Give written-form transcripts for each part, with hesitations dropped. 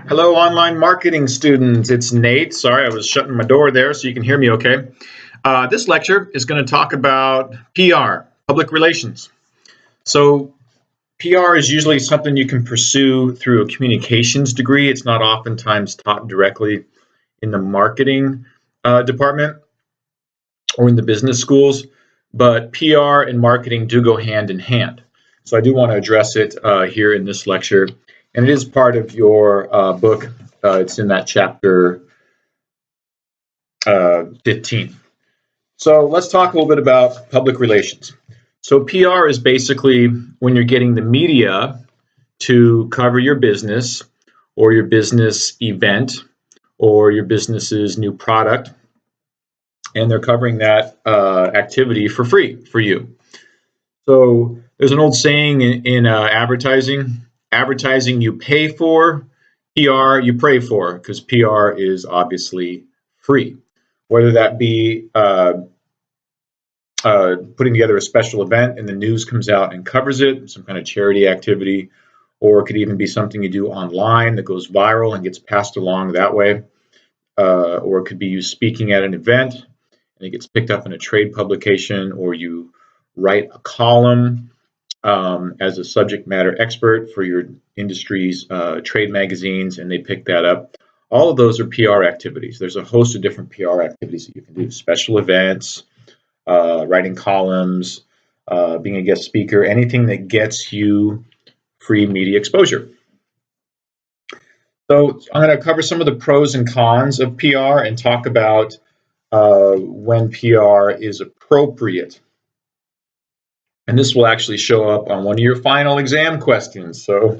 Hello, online marketing students. It's Nate. Sorry, I was shutting my door there so you can hear me okay. This lecture is going to talk about PR, public relations. So PR is usually something you can pursue through a communications degree. It's not oftentimes taught directly in the marketing department or in the business schools, but PR and marketing do go hand in hand. So I do want to address it here in this lecture. And it is part of your book. It's in that chapter 15. So let's talk a little bit about public relations. So PR is basically when you're getting the media to cover your business or your business event or your business's new product, and they're covering that activity for free for you. So there's an old saying in advertising you pay for, PR you pray for, because PR is obviously free. Whether that be putting together a special event and the news comes out and covers it, some kind of charity activity, or it could even be something you do online that goes viral and gets passed along that way, or it could be you speaking at an event and it gets picked up in a trade publication, or you write a column as a subject matter expert for your industry's trade magazines, and they pick that up. All of those are PR activities. There's a host of different PR activities that you can do: special events, writing columns, being a guest speaker, anything that gets you free media exposure. So I'm going to cover some of the pros and cons of PR and talk about when PR is appropriate. And this will actually show up on one of your final exam questions. So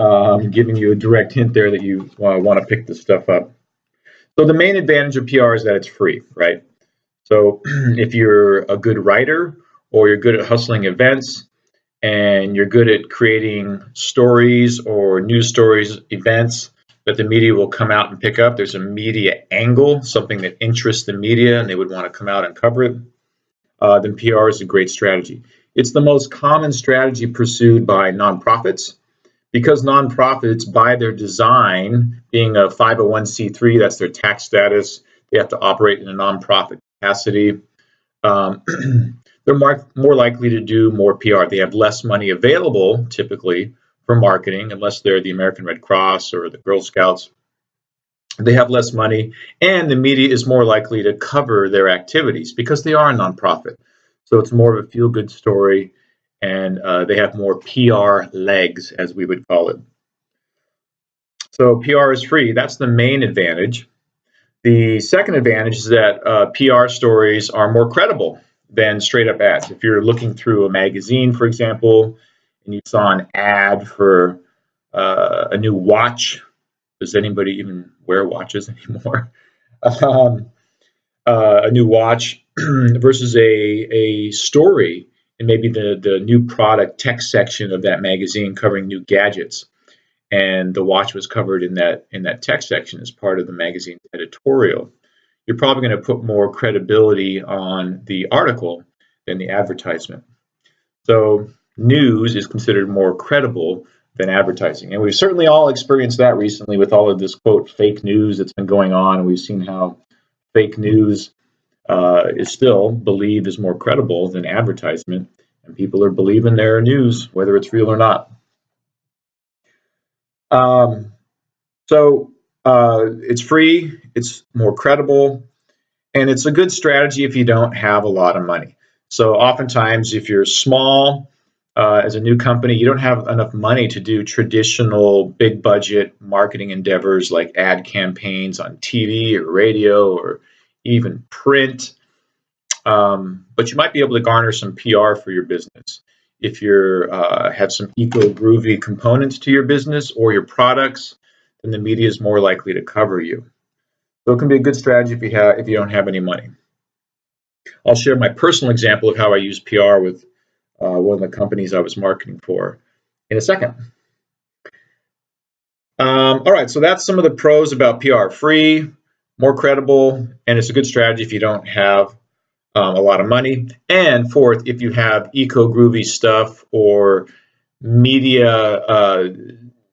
I'm giving you a direct hint there that you want to pick this stuff up. So the main advantage of PR is that it's free, right? So if you're a good writer or you're good at hustling events and you're good at creating stories or news stories, events that the media will come out and pick up, there's a media angle, something that interests the media and they would want to come out and cover it, then PR is a great strategy. It's the most common strategy pursued by nonprofits, because nonprofits, by their design, being a 501c3, that's their tax status, they have to operate in a nonprofit capacity. They're more likely to do more PR. They have less money available, typically, for marketing, unless they're the American Red Cross or the Girl Scouts. They have less money, and the media is more likely to cover their activities because they are a nonprofit. So it's more of a feel-good story, and they have more PR legs, as we would call it. So PR is free. That's the main advantage. The second advantage is that PR stories are more credible than straight-up ads. If you're looking through a magazine, for example, and you saw an ad for a new watch, does anybody even wear watches anymore? A new watch versus a story in maybe the new product tech section of that magazine covering new gadgets, and the watch was covered in that tech section as part of the magazine's editorial, you're probably going to put more credibility on the article than the advertisement. So news is considered more credible than advertising. And we've certainly all experienced that recently with all of this, quote, fake news that's been going on. And we've seen how fake news is still believed is more credible than advertisement. And people are believing their news, whether it's real or not. So it's free, it's more credible, and it's a good strategy if you don't have a lot of money. So oftentimes, if you're small, as a new company, you don't have enough money to do traditional big budget marketing endeavors like ad campaigns on TV or radio or even print. But you might be able to garner some PR for your business. If you have some eco-groovy components to your business or your products, then the media is more likely to cover you. So it can be a good strategy if you don't have any money. I'll share my personal example of how I use PR with one of the companies I was marketing for in a second. All right, so that's some of the pros about PR. Free, more credible, and it's a good strategy if you don't have a lot of money. And fourth, if you have eco-groovy stuff or media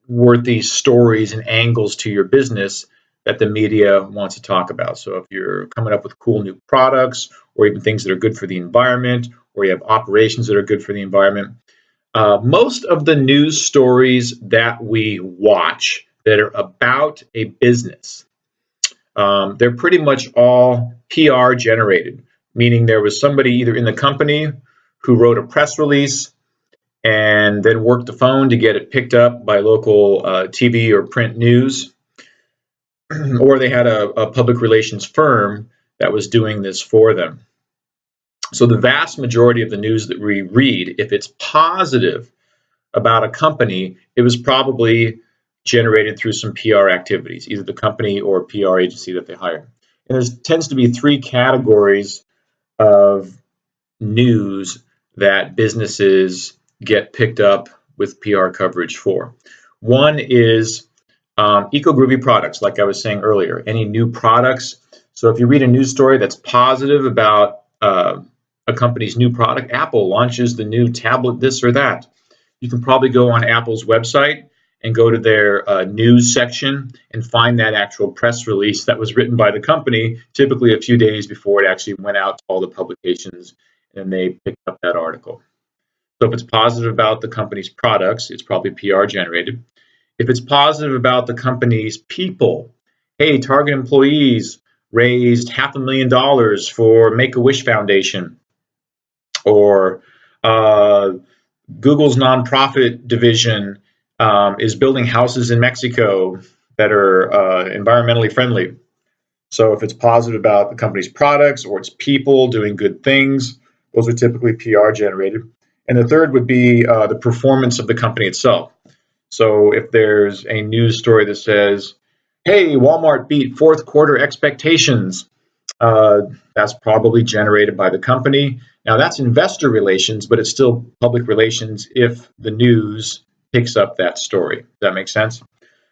noteworthy stories and angles to your business that the media wants to talk about. So if you're coming up with cool new products, or even things that are good for the environment, or you have operations that are good for the environment, most of the news stories that we watch that are about a business, they're pretty much all PR generated, meaning there was somebody either in the company who wrote a press release and then worked the phone to get it picked up by local TV or print news, or they had a public relations firm that was doing this for them. So the vast majority of the news that we read, if it's positive about a company, it was probably generated through some PR activities, either the company or PR agency that they hire. And there tends to be three categories of news that businesses get picked up with PR coverage for. One is eco-groovy products, like I was saying earlier, any new products. So if you read a news story that's positive about a company's new product, Apple launches the new tablet, this or that, you can probably go on Apple's website and go to their news section and find that actual press release that was written by the company, typically a few days before it actually went out to all the publications, and they picked up that article. So if it's positive about the company's products, it's probably PR generated. If it's positive about the company's people, hey, Target employees raised $500,000 for Make-A-Wish Foundation, or Google's nonprofit division is building houses in Mexico that are environmentally friendly. So if it's positive about the company's products or its people doing good things, those are typically PR generated. And the third would be the performance of the company itself. So if there's a news story that says, hey, Walmart beat fourth quarter expectations, that's probably generated by the company. Now that's investor relations, but it's still public relations if the news picks up that story. Does that make sense?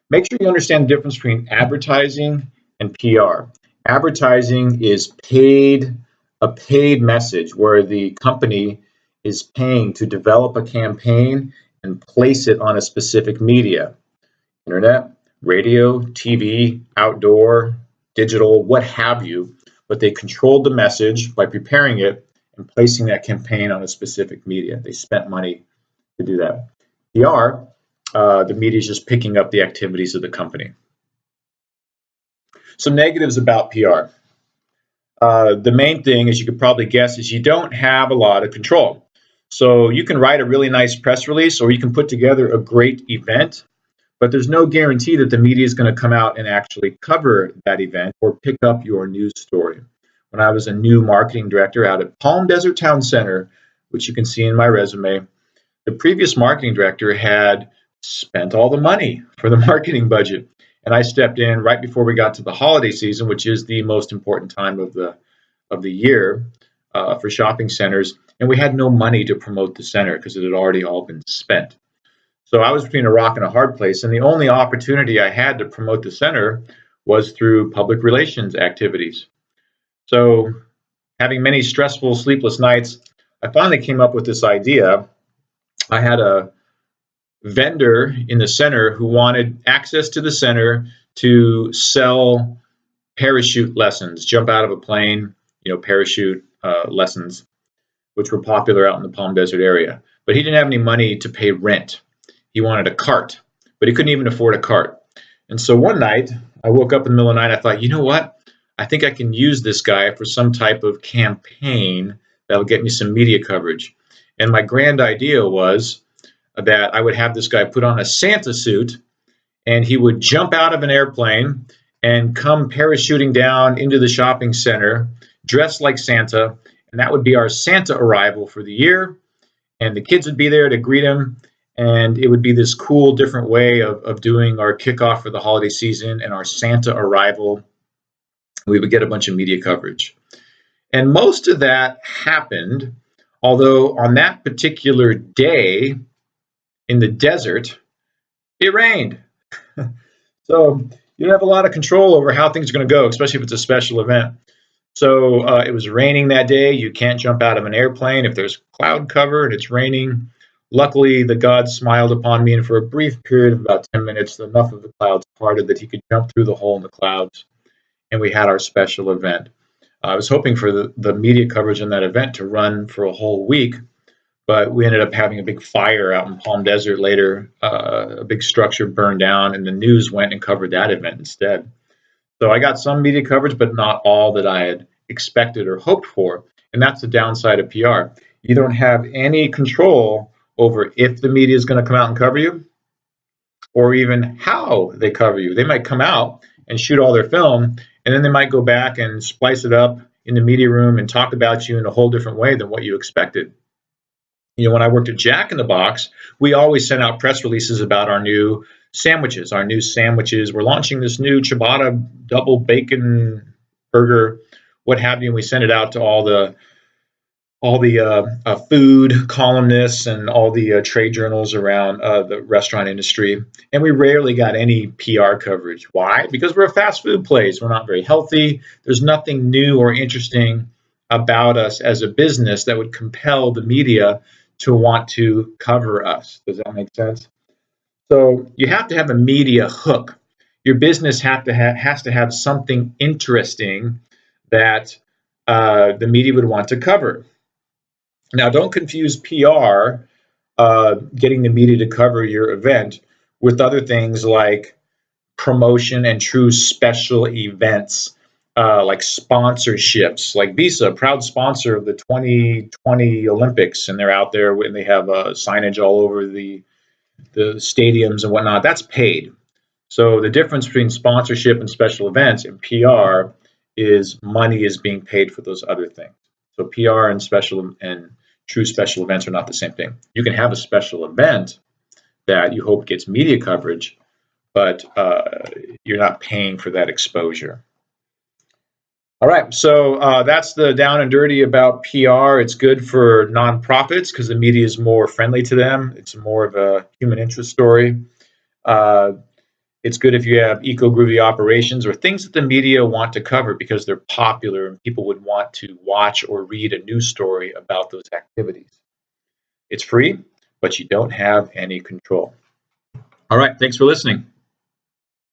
Make sure you understand the difference between advertising and PR. Advertising is a paid message where the company is paying to develop a campaign and place it on a specific media, internet, radio, TV, outdoor, digital, what have you, but they controlled the message by preparing it and placing that campaign on a specific media. They spent money to do that. PR, the media is just picking up the activities of the company. Some negatives about PR. The main thing, as you could probably guess, is you don't have a lot of control. So you can write a really nice press release, or you can put together a great event, but there's no guarantee that the media is going to come out and actually cover that event or pick up your news story. When I was a new marketing director out at Palm Desert Town Center, which you can see in my resume, the previous marketing director had spent all the money for the marketing budget. And I stepped in right before we got to the holiday season, which is the most important time of the year for shopping centers. And we had no money to promote the center because it had already all been spent. So I was between a rock and a hard place. And the only opportunity I had to promote the center was through public relations activities. So having many stressful, sleepless nights, I finally came up with this idea. I had a vendor in the center who wanted access to the center to sell parachute lessons, jump out of a plane, parachute lessons, which were popular out in the Palm Desert area. But he didn't have any money to pay rent. He wanted a cart, but he couldn't even afford a cart. And so one night, I woke up in the middle of the night, I thought, you know what? I think I can use this guy for some type of campaign that'll get me some media coverage. And my grand idea was that I would have this guy put on a Santa suit, and he would jump out of an airplane and come parachuting down into the shopping center dressed like Santa, and that would be our Santa arrival for the year, and the kids would be there to greet him, and it would be this cool different way of doing our kickoff for the holiday season and our Santa arrival. We would get a bunch of media coverage. And most of that happened, although on that particular day in the desert, it rained. So you don't have a lot of control over how things are going to go, especially if it's a special event. So it was raining that day. You can't jump out of an airplane if there's cloud cover and it's raining. Luckily, the gods smiled upon me, and for a brief period of about 10 minutes, enough of the clouds parted that he could jump through the hole in the clouds, and we had our special event. I was hoping for the media coverage in that event to run for a whole week, but we ended up having a big fire out in Palm Desert later. A big structure burned down, and the news went and covered that event instead. So I got some media coverage, but not all that I had expected or hoped for. And that's the downside of PR. You don't have any control over if the media is going to come out and cover you, or even how they cover you. They might come out and shoot all their film, and then they might go back and splice it up in the media room and talk about you in a whole different way than what you expected. You know, when I worked at Jack in the Box, we always sent out press releases about our new sandwiches. We're launching this new ciabatta double bacon burger, what have you. And we sent it out to all the food columnists and all the trade journals around the restaurant industry. And we rarely got any PR coverage. Why? Because we're a fast food place. We're not very healthy. There's nothing new or interesting about us as a business that would compel the media to want to cover us. Does that make sense? So you have to have a media hook. Your business has to have something interesting that the media would want to cover. Now, don't confuse PR, getting the media to cover your event, with other things like promotion and true special events, like sponsorships. Like Visa, proud sponsor of the 2020 Olympics, and they're out there and they have signage all over the stadiums and whatnot. That's paid. So the difference between sponsorship and special events and PR is money is being paid for those other things. So PR and true special events are not the same thing. You can have a special event that you hope gets media coverage, but you're not paying for that exposure. All right, so that's the down and dirty about PR. It's good for nonprofits because the media is more friendly to them. It's more of a human interest story. It's good if you have eco-groovy operations or things that the media want to cover because they're popular and people would want to watch or read a news story about those activities. It's free, but you don't have any control. All right, thanks for listening.